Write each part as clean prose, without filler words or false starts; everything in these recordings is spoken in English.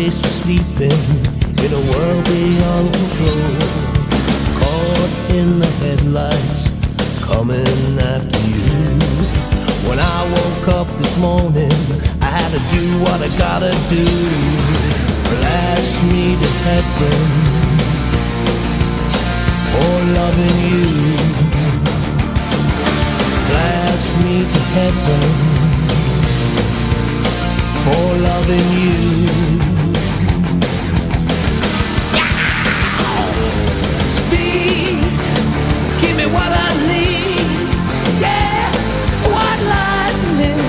place to sleep in a world beyond control. Caught in the headlights, coming after you. When I woke up this morning, I had to do what I gotta do. Blast me to heaven for loving you. Blast me to heaven for loving you. Speed, give me what I need. Yeah, white lightning.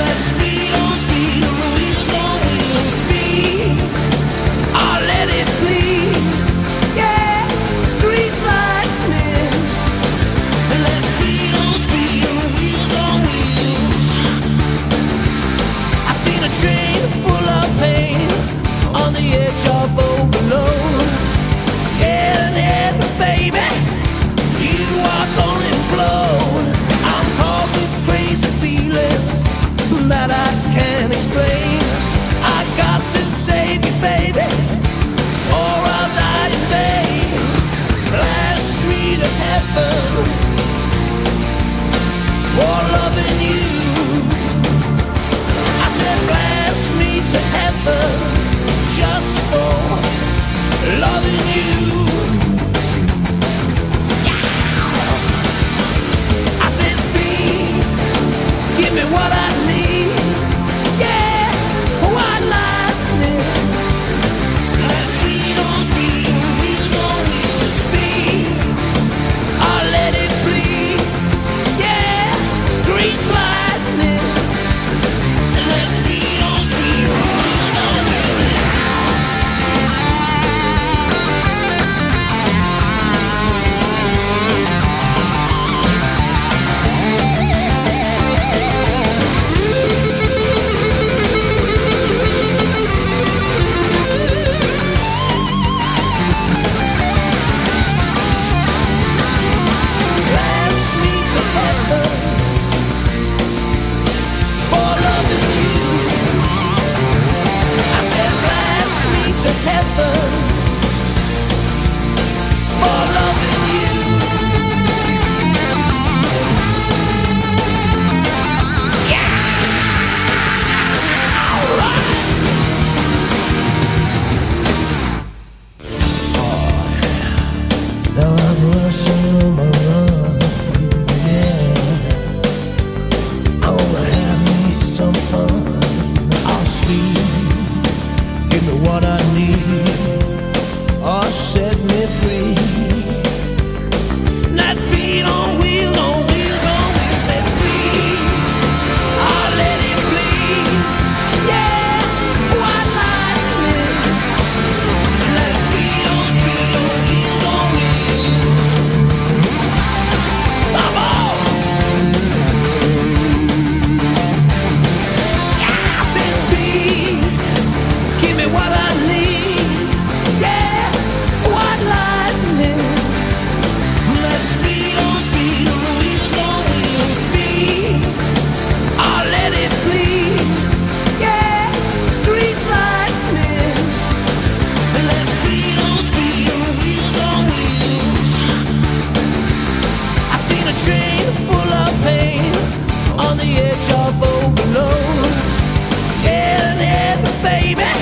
Let's speed on speed, on wheels on wheels. Speed, I'll let it bleed. Yeah, grease lightning. Let's speed on speed, on wheels on wheels. I've seen a train full of pain on the edge of overload. Yeah, baby, you are gonna implode. I'm caught with crazy feelings that I can't explain. I got to save you, baby, or I'll die in vain. Blast me to heaven for loving you. I said blast me to heaven just for loving you. I said speed, give me what I need. Yeah, white lightning. Let's speed on speed, wheels on wheels. Speed, I'll let it bleed. Yeah, grease lightning. Let's speed on speed, wheels on wheels. Blast me to heaven for loving you. I said blast me to heaven for loving you. Now I'm rushing on my run, yeah. I wanna have me some fun. I'll speed, give me what I need, or set me free. Let's speed on wheels, on wheels, on wheels. Let's speed, I'll let it bleed. Yeah, white lightning. Let's speed on wheels on wheels. Come on. I said speed, give me what I need. Yeah, white lightning. Let's speed on wheels on wheels. Speed, I'll let it bleed. Yeah, grease lightning. Let's speed on wheels on wheels. I've seen a train full of pain on the edge of overload. Yeah, baby,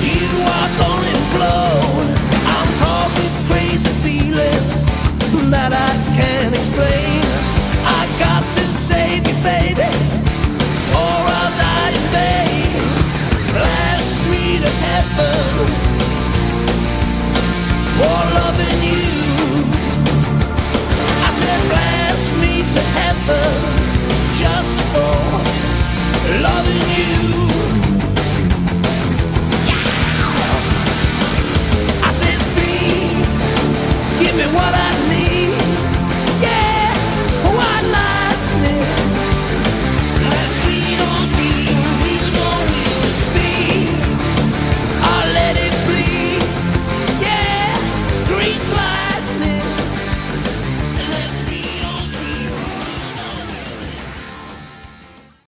you are gonna implode. I'm caught with crazy feelings that I can't explain. I got to save you, baby, or I'll die in vain. Blast me to heaven for loving you.